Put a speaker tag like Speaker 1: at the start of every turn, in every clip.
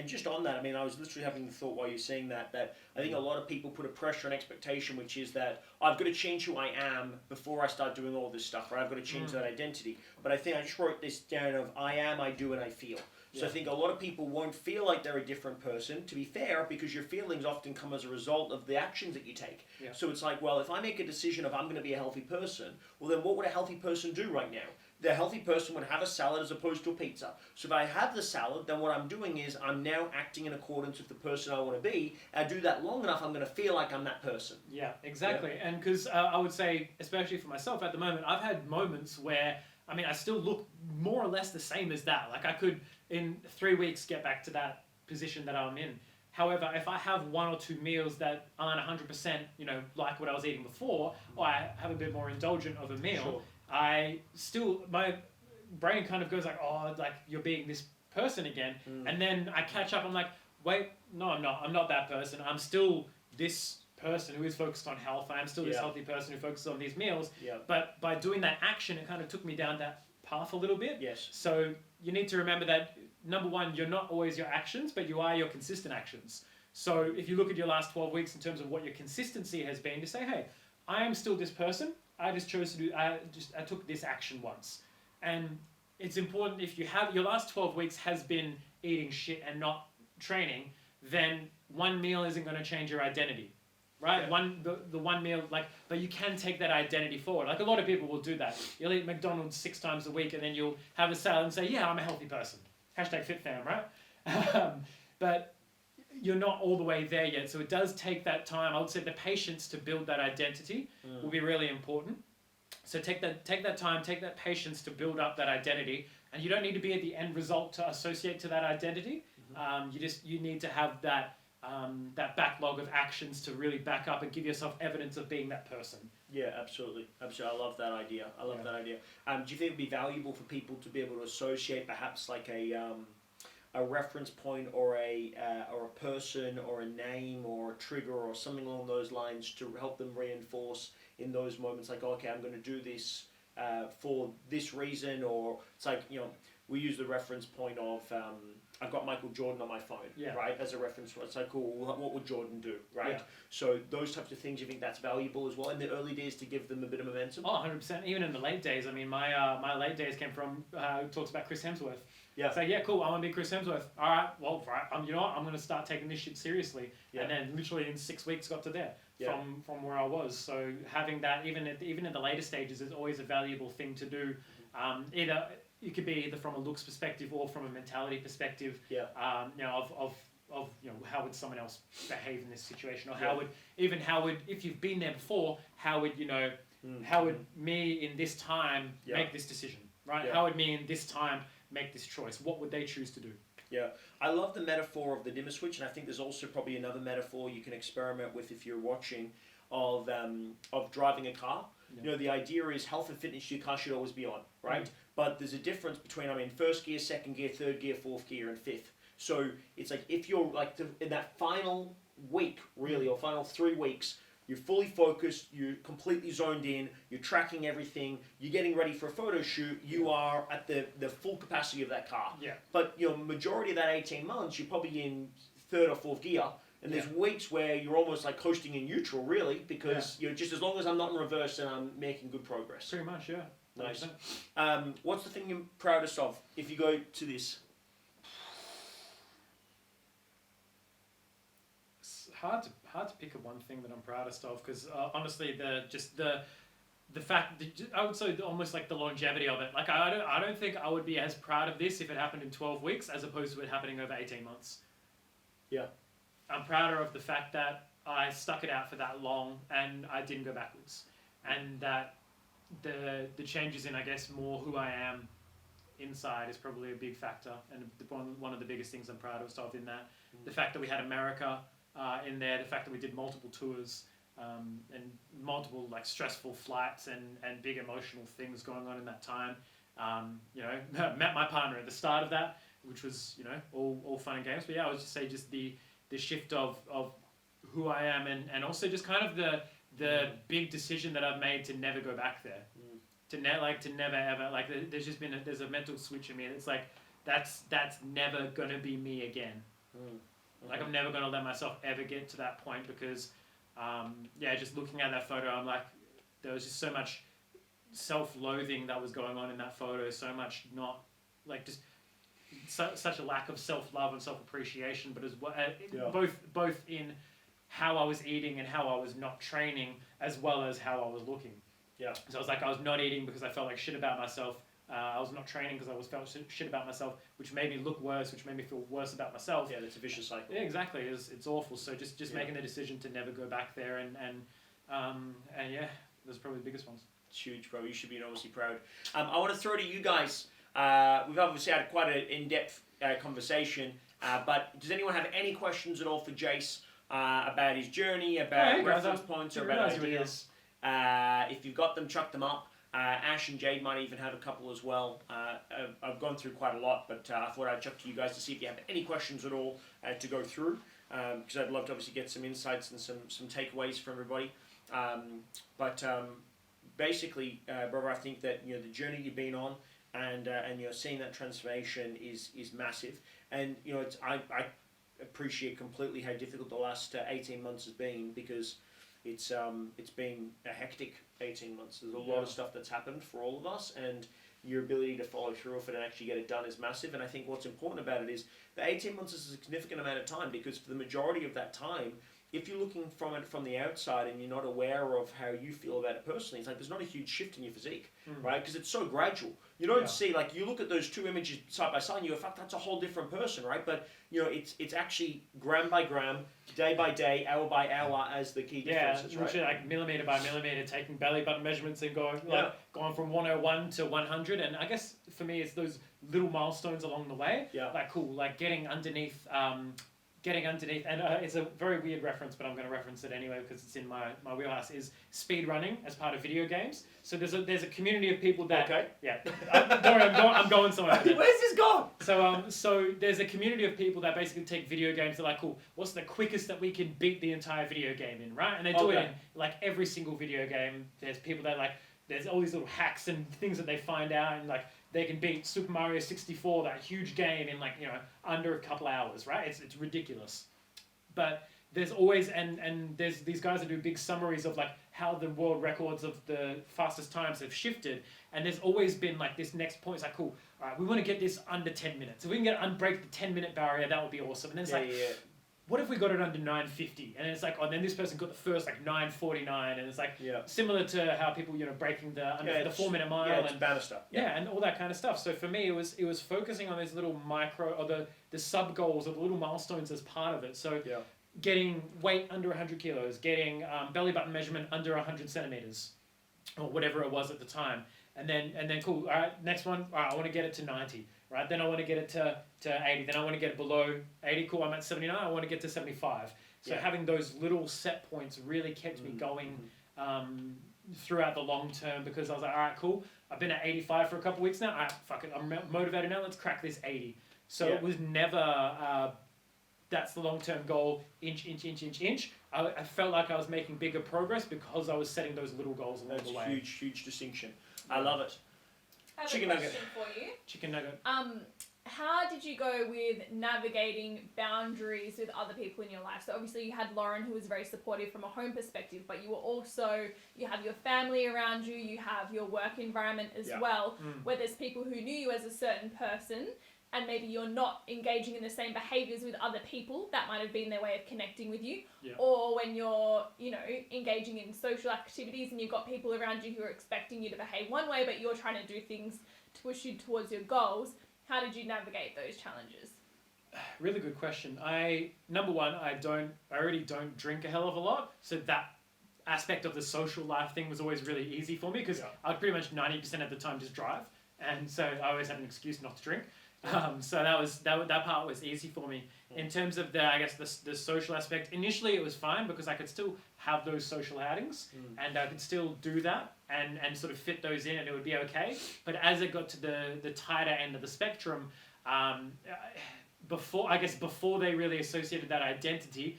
Speaker 1: And just on that, I mean, I was literally having the thought while you're saying that I think a lot of people put a pressure and expectation, which is that I've got to change who I am before I start doing all this stuff, or I've got to change that identity. But I think I just wrote this down of I am, I do, and I feel. So I think a lot of people won't feel like they're a different person, to be fair, because your feelings often come as a result of the actions that you take.
Speaker 2: Yeah.
Speaker 1: So it's like, well, if I make a decision of I'm going to be a healthy person, well then what would a healthy person do right now? The healthy person would have a salad as opposed to a pizza. So if I have the salad, then what I'm doing is I'm now acting in accordance with the person I want to be. I do that long enough, I'm going to feel like I'm that person.
Speaker 2: Yeah, exactly. Yeah. And because I would say, especially for myself at the moment, I've had moments where, I mean, I still look more or less the same as that. Like I could, in 3 weeks, get back to that position that I'm in. However, if I have 1 or 2 meals that aren't 100%, like what I was eating before, or I have a bit more indulgent of a meal, sure. My brain kind of goes like, oh, like you're being this person again. And then I catch up, I'm like, wait, no, I'm not. I'm not that person. I'm still this person who is focused on health. I am still this healthy person who focuses on these meals.
Speaker 1: Yeah.
Speaker 2: But by doing that action, it kind of took me down that path a little bit.
Speaker 1: Yes.
Speaker 2: So you need to remember that, number one, you're not always your actions, but you are your consistent actions. So if you look at your last 12 weeks in terms of what your consistency has been, to say, hey, I am still this person. I just chose to do, I took this action once. And it's important, if you have, your last 12 weeks has been eating shit and not training, then one meal isn't going to change your identity. Right? Yeah. The one meal, but you can take that identity forward. Like a lot of people will do that. You'll eat McDonald's 6 times a week and then you'll have a salad and say, yeah, I'm a healthy person. #FitFam, right? But you're not all the way there yet. So it does take that time. I would say the patience to build that identity will be really important. So take that time, take that patience to build up that identity. And you don't need to be at the end result to associate to that identity. You need to have that backlog of actions to really back up and give yourself evidence of being that person.
Speaker 1: Yeah, absolutely. Absolutely. I love that idea. That idea. Do you think it would be valuable for people to be able to associate perhaps like a reference point or a person or a name or a trigger or something along those lines to help them reinforce in those moments, like, okay, I'm going to do this for this reason, or it's like, we use the reference point of I've got Michael Jordan on my phone, right, as a reference. It's like, cool, what would Jordan do, right? Yeah. So those types of things, you think that's valuable as well in the early days to give them a bit of momentum?
Speaker 2: Oh, 100%. Even in the late days. I mean, my late days came from, talks about Chris Hemsworth. Yeah. It's like, yeah, cool, I want to be Chris Hemsworth. All right, well, right, you know what, I'm going to start taking this shit seriously. Yeah. And then literally in 6 weeks got to there from where I was. So having that, even in the later stages, is always a valuable thing to do. It could be either from a looks perspective or from a mentality perspective. Yeah. Of how would someone else behave in this situation, or how would if you've been there before, how would me in this time make this decision, right? Yeah. How would me in this time make this choice? What would they choose to do?
Speaker 1: Yeah, I love the metaphor of the dimmer switch, and I think there's also probably another metaphor you can experiment with if you're watching of driving a car. Yeah. The idea is health and fitness, your car should always be on, right? But there's a difference between, first gear, second gear, third gear, fourth gear, and fifth. So it's like if you're in that final week, really, or final 3 weeks, you're fully focused, you're completely zoned in, you're tracking everything, you're getting ready for a photo shoot, you are at the full capacity of that car.
Speaker 2: Yeah.
Speaker 1: But majority of that 18 months, you're probably in third or fourth gear. And there's weeks where you're almost like coasting in neutral, really, because just as long as I'm not in reverse, then I'm making good progress.
Speaker 2: Pretty much, yeah.
Speaker 1: Nice. What's the thing you're proudest of if you go to this?
Speaker 2: It's hard to pick one thing that I'm proudest of, because honestly, the fact, I would say almost like the longevity of it. Like I don't think I would be as proud of this if it happened in 12 weeks as opposed to it happening over 18 months.
Speaker 1: Yeah.
Speaker 2: I'm prouder of the fact that I stuck it out for that long and I didn't go backwards, and that the changes in, I guess, more who I am inside is probably a big factor, and one of the biggest things I'm proudest of in that. The fact that we had America in there, the fact that we did multiple tours and multiple stressful flights and big emotional things going on in that time. Met my partner at the start of that, which was all fun and games. But yeah, I would just say the shift of who I am, and also just kind of the big decision that I've made to never go back there, to never ever, there's just been there's a mental switch in me. It's like that's never gonna be me again. Like I'm never going to let myself ever get to that point because, just looking at that photo, I'm like, there was just so much self-loathing that was going on in that photo. So much not like just such a lack of self-love and self-appreciation, but as well, both in how I was eating and how I was not training, as well as how I was looking.
Speaker 1: Yeah.
Speaker 2: So I was like, I was not eating because I felt like shit about myself. I was not training because I felt shit about myself, which made me look worse, which made me feel worse about myself.
Speaker 1: Yeah, that's a vicious cycle.
Speaker 2: Yeah, exactly. It's awful. So just making the decision to never go back there, and those are probably the biggest ones.
Speaker 1: It's huge, bro. You should be enormously proud. I want to throw to you guys. We've obviously had quite an in-depth conversation, but does anyone have any questions at all for Jace about his journey, about reference points, or about ideas? If you've got them, chuck them up. Ash and Jade might even have a couple as well. I've gone through quite a lot, but I thought I'd chuck to you guys to see if you have any questions at all to go through, because I'd love to obviously get some insights and some takeaways from everybody. Basically, brother, I think that the journey you've been on and seeing that transformation is massive, and I appreciate completely how difficult the last 18 months has been, because it's been a hectic 18 months. There's a lot of stuff that's happened for all of us, and your ability to follow through with it and actually get it done is massive. And I think what's important about it is the 18 months is a significant amount of time, because for the majority of that time, if you're looking from it from the outside and you're not aware of how you feel about it personally, it's like there's not a huge shift in your physique, right? Because it's so gradual. You don't see, like, you look at those two images side by side and you go, fuck, that's a whole different person, right? But it's actually gram by gram, day by day, hour by hour as the key differences, right?
Speaker 2: Literally like millimeter by millimeter, taking belly button measurements and going from 101 to 100. And I guess for me, it's those little milestones along the way.
Speaker 1: Yeah.
Speaker 2: Like cool, like getting underneath, and it's a very weird reference, but I'm going to reference it anyway because it's in my wheelhouse, is speed running as part of video games. So there's a community of people that...
Speaker 1: Okay.
Speaker 2: Yeah. Don't worry, I'm going somewhere with it.
Speaker 1: Where's this gone?
Speaker 2: So there's a community of people that basically take video games. They're like, cool, what's the quickest that we can beat the entire video game in, right? And they do it in like every single video game. There's people that like... There's all these little hacks and things that they find out, and like they can beat Super Mario 64, that huge game, in like under a couple hours, right? It's ridiculous. But there's always and there's these guys that do big summaries of like how the world records of the fastest times have shifted, and there's always been like this next point. It's like, cool, all right, we want to get this under 10 minutes. If we can break the 10-minute barrier, that would be awesome. And then it's what if we got it under 9:50? And it's like, oh, then this person got the first like 9:49, and it's like similar to how people breaking the 4-minute mile and
Speaker 1: banner stuff.
Speaker 2: And all that kind of stuff. So for me, it was focusing on these little micro or the sub goals or the little milestones as part of it. So getting weight under 100 kilos, getting belly button measurement under 100 centimeters, or whatever it was at the time, and then cool. All right, next one. All right, I want to get it to 90. Right, then I want to get it to 80. Then I want to get it below 80. Cool, I'm at 79. I want to get to 75. So having those little set points really kept me going throughout the long term, because I was like, all right, cool. I've been at 85 for a couple of weeks now. All right, fuck it. I'm motivated now. Let's crack this 80. So it was never, that's the long-term goal, inch. I felt like I was making bigger progress because I was setting those little goals along the way.
Speaker 1: That's huge distinction. I love it.
Speaker 3: I have
Speaker 1: Chicken
Speaker 3: a question
Speaker 1: nugget.
Speaker 3: for you.
Speaker 2: Chicken nugget.
Speaker 3: How did you go with navigating boundaries with other people in your life? So obviously you had Lauren, who was very supportive from a home perspective, but you have your family around you, you have your work environment as well, where there's people who knew you as a certain person, and maybe you're not engaging in the same behaviours with other people. That might have been their way of connecting with you.
Speaker 2: Yeah.
Speaker 3: Or when you're, engaging in social activities and you've got people around you who are expecting you to behave one way, but you're trying to do things to push you towards your goals. How did you navigate those challenges?
Speaker 2: Really good question. Number one, I already don't drink a hell of a lot. So that aspect of the social life thing was always really easy for me, because I'd pretty much 90% of the time just drive. And so I always had an excuse not to drink. So that part was easy for me. In terms of the social aspect, initially it was fine because I could still have those social outings and I could still do that and sort of fit those in, and it would be okay. But as it got to the tighter end of the spectrum, before they really associated that identity,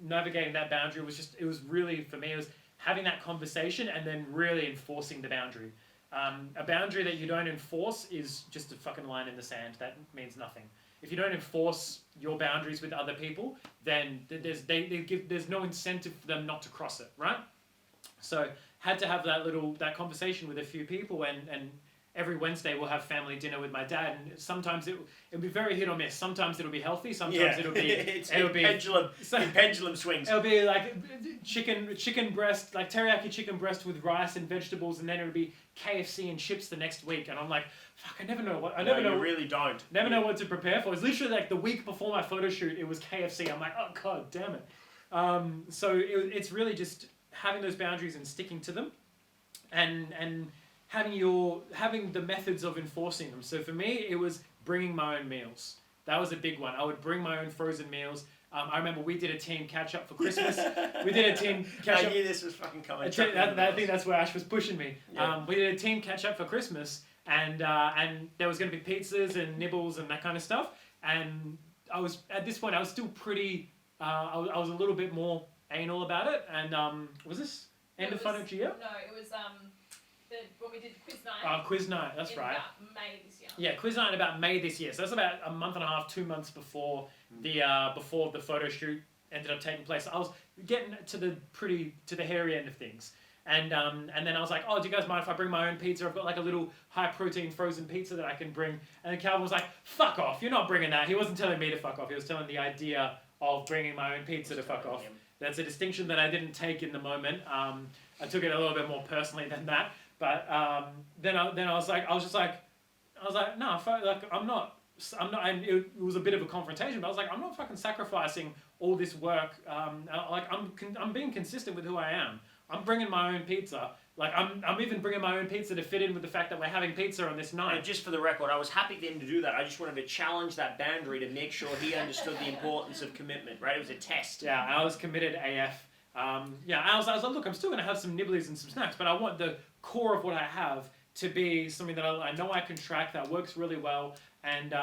Speaker 2: navigating that boundary it was really, for me, it was having that conversation and then really enforcing the boundary. A boundary that you don't enforce is just a fucking line in the sand. That means nothing. if you don't enforce your boundaries with other people, then there's no incentive for them not to cross it, right? So had to have that conversation with a few people, and every Wednesday we'll have family dinner with my dad, and sometimes it'll be very hit or miss. Sometimes it'll be healthy, sometimes it'll be
Speaker 1: pendulum swings.
Speaker 2: It'll be like chicken breast, like teriyaki chicken breast with rice and vegetables, and then it'll be KFC and chips the next week. And I'm like, fuck, I never know.
Speaker 1: You really don't.
Speaker 2: Never know what to prepare for. It's literally like the week before my photo shoot, it was KFC. I'm like, oh god damn it. So it's really just having those boundaries and sticking to them, and having the methods of enforcing them. So for me, it was bringing my own meals. That was a big one. I would bring my own frozen meals. I remember we did a team catch up for Christmas. We did a team catch up.
Speaker 1: I knew this was fucking coming.
Speaker 2: I think that's where Ash was pushing me. Yeah. We did a team catch up for Christmas, and there was going to be pizzas and nibbles and that kind of stuff. And I was at this point, I was still pretty. I was a little bit more anal about it. And was this end of financial year?
Speaker 3: No, it was when we did quiz night.
Speaker 2: Quiz night, that's right.
Speaker 3: About May this year.
Speaker 2: Yeah, quiz night about May this year. So that's about a month and a half, 2 months before the photo shoot ended up taking place. I was getting to the hairy end of things. And then I was like, oh, do you guys mind if I bring my own pizza? I've got like a little high protein frozen pizza that I can bring. And then Calvin was like, fuck off, you're not bringing that. He wasn't telling me to fuck off. He was telling the idea of bringing my own pizza to fuck off. That's a distinction that I didn't take in the moment. I took it a little bit more personally than that. But then I was like, no, I'm not. And it was a bit of a confrontation. But I was like, I'm not fucking sacrificing all this work. I'm being consistent with who I am. I'm bringing my own pizza. Like I'm even bringing my own pizza to fit in with the fact that we're having pizza on this night.
Speaker 1: And just for the record, I was happy for him to do that. I just wanted to challenge that boundary to make sure he understood the importance of commitment. Right? It was a test.
Speaker 2: Yeah, I was committed AF. I was like, look, I'm still going to have some nibblies and some snacks, but I want the core of what I have to be something that I know I can track, that works really well, and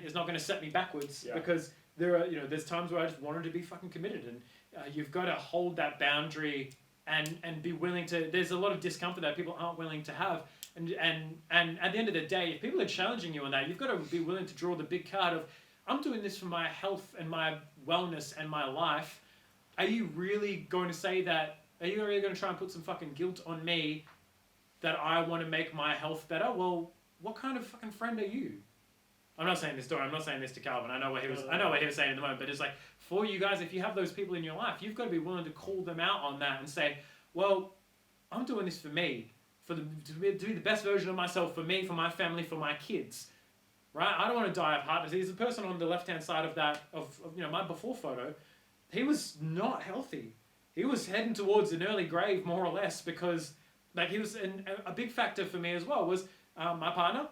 Speaker 2: is not going to set me backwards. Yeah. Because there's times where I just wanted to be fucking committed, and you've got to hold that boundary and be willing to. There's a lot of discomfort that people aren't willing to have, and at the end of the day, if people are challenging you on that, you've got to be willing to draw the big card of, I'm doing this for my health and my wellness and my life. Are you really going to say that? Are you really going to try and put some fucking guilt on me that I want to make my health better? Well, what kind of fucking friend are you? I'm not saying this story. I'm not saying this to Calvin. I know what he was saying in the moment. But it's like, for you guys, if you have those people in your life, you've got to be willing to call them out on that and say, well, I'm doing this for me, to be the best version of myself, for me, for my family, for my kids. Right? I don't want to die of heart disease. The person on the left-hand side of that, of my before photo, he was not healthy. He was heading towards an early grave, more or less, because like he was a big factor for me as well was my partner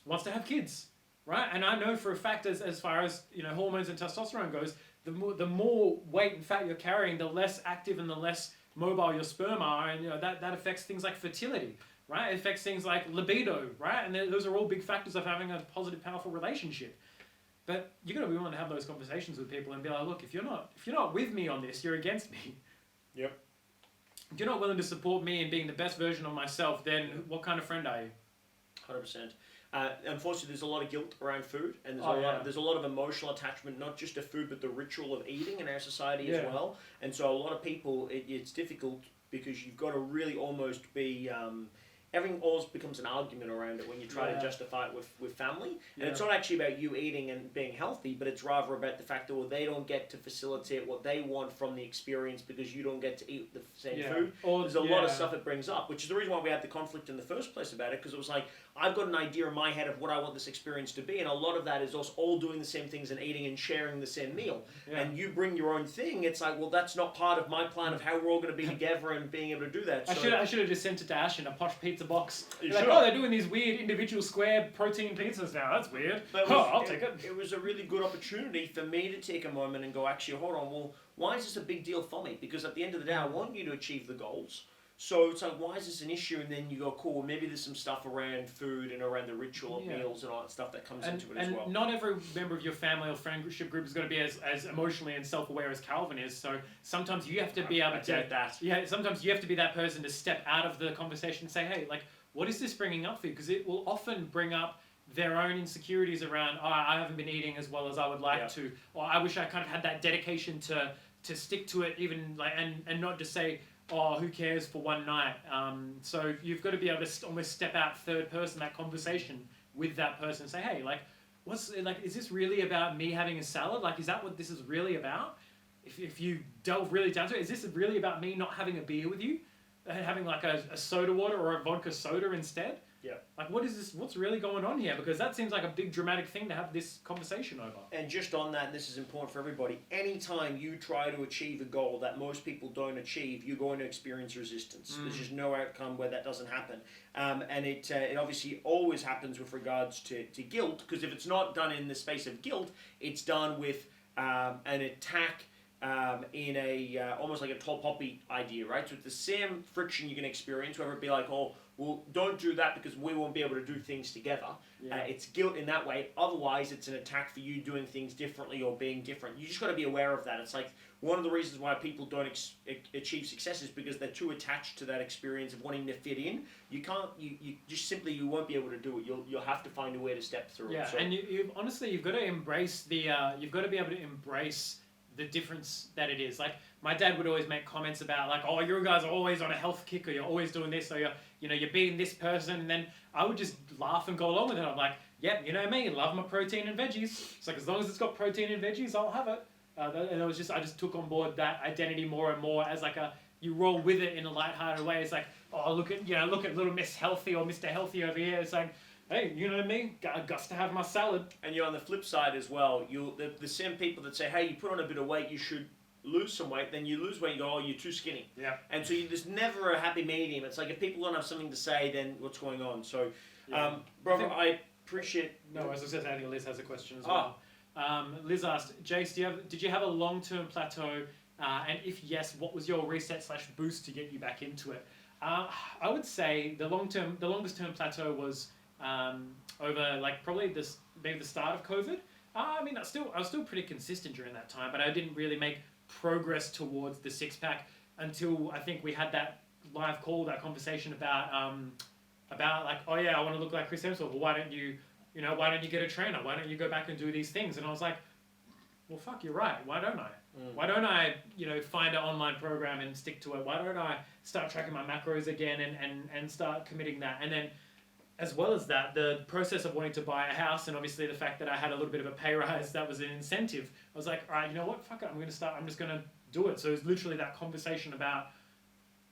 Speaker 2: wants to have kids, right? And I know for a fact as far as hormones and testosterone goes, the more weight and fat you're carrying, the less active and the less mobile your sperm are, and that affects things like fertility, right? It affects things like libido, right? And those are all big factors of having a positive, powerful relationship. But you got to be willing to have those conversations with people and be like, look, if you're not with me on this, you're against me.
Speaker 1: Yep.
Speaker 2: If you're not willing to support me in being the best version of myself, then what kind of friend are you?
Speaker 1: 100%. Unfortunately, there's a lot of guilt around food, and there's a lot of emotional attachment, not just to food, but the ritual of eating in our society as well. And so a lot of people, it's difficult because you've got to really almost be... everything always becomes an argument around it when you try to justify it with family. And it's not actually about you eating and being healthy, but it's rather about the fact that they don't get to facilitate what they want from the experience because you don't get to eat the same food. There's a lot of stuff it brings up, which is the reason why we had the conflict in the first place about it, because it was like, I've got an idea in my head of what I want this experience to be, and a lot of that is us all doing the same things and eating and sharing the same meal. Yeah. And you bring your own thing, it's like, well, that's not part of my plan of how we're all going to be together and being able to do that. So,
Speaker 2: I should have just sent it to Ash in a posh pizza box.
Speaker 1: Like,
Speaker 2: oh, they're doing these weird individual square protein pizzas now. That's weird. I'll take it.
Speaker 1: It was a really good opportunity for me to take a moment and go, actually, hold on, well, why is this a big deal for me? Because at the end of the day, I want you to achieve the goals. So it's like, why is this an issue? And then you go, cool, well, maybe there's some stuff around food and around the ritual of meals and all that stuff that comes into it as well.
Speaker 2: And not every member of your family or friendship group is going to be as emotionally and self-aware as Calvin is. So sometimes you have to be able to...
Speaker 1: that.
Speaker 2: Yeah, sometimes you have to be that person to step out of the conversation and say, hey, like, what is this bringing up for you? Because it will often bring up their own insecurities around, oh, I haven't been eating as well as I would like to, or I wish I kind of had that dedication to stick to it, even like, and not just say, oh, who cares for one night. So you've got to be able to almost step out third person that conversation with that person and say, hey, like, is this really about me having a salad? Like, is that what this is really about? If you delve really down to it, is this really about me not having a beer with you? Having like a soda water or a vodka soda instead?
Speaker 1: Yeah.
Speaker 2: Like, what is this? What's really going on here? Because that seems like a big dramatic thing to have this conversation over.
Speaker 1: And just on that, and this is important for everybody, anytime you try to achieve a goal that most people don't achieve, you're going to experience resistance. There's just no outcome where that doesn't happen. And it obviously always happens with regards to guilt, because if it's not done in the space of guilt, it's done with an attack in a almost like a tall poppy idea, right? So it's the same friction you're going to experience, whether it be like, oh, well, don't do that because we won't be able to do things together.
Speaker 2: Yeah.
Speaker 1: It's guilt in that way. Otherwise, it's an attack for you doing things differently or being different. You just got to be aware of that. It's like one of the reasons why people don't achieve success is because they're too attached to that experience of wanting to fit in. You can't. You just simply you won't be able to do it. You'll have to find a way to step through it.
Speaker 2: Yeah,
Speaker 1: So,
Speaker 2: and you honestly, you've got to embrace the. You've got to be able to embrace the difference that it is. Like, my dad would always make comments about like, oh, you guys are always on a health kick, or you're always doing this, or you're beating this person, and then I would just laugh and go along with it. I'm like, yep, you know me, love my protein and veggies. It's like, as long as it's got protein and veggies, I'll have it. And it was just, I just took on board that identity more and more as like you roll with it in a lighthearted way. It's like, oh, look at little Miss Healthy or Mr. Healthy over here. It's like, hey, you know me, got to have my salad.
Speaker 1: and you're on the flip side as well. The same people that say, hey, you put on a bit of weight, you should lose some weight, then you lose weight and go, oh, you're too skinny.
Speaker 2: Yeah.
Speaker 1: And so there's never a happy medium. It's like if people don't have something to say, then what's going on? So,
Speaker 2: Yeah.
Speaker 1: brother, I appreciate...
Speaker 2: No, as I said, I think Liz has a question as well. Liz asked, Jace, did you have a long-term plateau? And if yes, what was your reset/boost to get you back into it? I would say the longest-term plateau was over like probably maybe the start of COVID. I mean, I was still pretty consistent during that time, but I didn't really make progress towards the six-pack until I think we had that live call, that conversation about like, oh yeah, I want to look like Chris Hemsworth. Well, why don't you get a trainer? Why don't you go back and do these things? And I was like, well, fuck, you're right. Why don't I? Why don't I, find an online program and stick to it? Why don't I start tracking my macros again and start committing that? And then, as well as that, the process of wanting to buy a house, and obviously the fact that I had a little bit of a pay rise, that was an incentive. I was like, all right, you know what? Fuck it. I'm just going to do it. So it was literally that conversation about,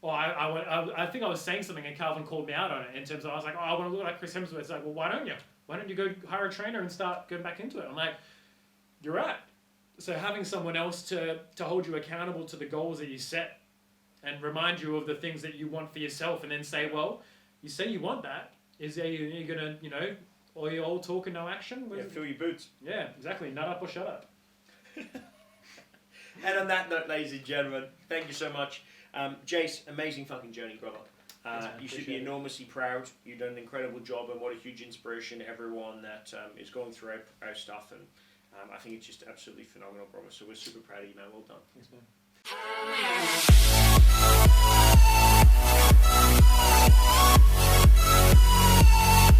Speaker 2: I think I was saying something and Calvin called me out on it in terms of, I was like, oh, I want to look like Chris Hemsworth. It's like, well, why don't you? Why don't you go hire a trainer and start going back into it? I'm like, you're right. So having someone else to hold you accountable to the goals that you set and remind you of the things that you want for yourself, and then say, well, you say you want that. Is there you're going to, or you're all talk and no action?
Speaker 1: Yeah, fill your boots.
Speaker 2: Yeah, exactly. Nut up or shut up.
Speaker 1: And on that note, ladies and gentlemen, thank you so much. Jace, amazing fucking journey, brother. You should be enormously proud. You've done an incredible job, and what a huge inspiration to everyone that is going through our stuff. And I think it's just absolutely phenomenal, brother. So we're super proud of you, man. Well done.
Speaker 2: Thanks, man.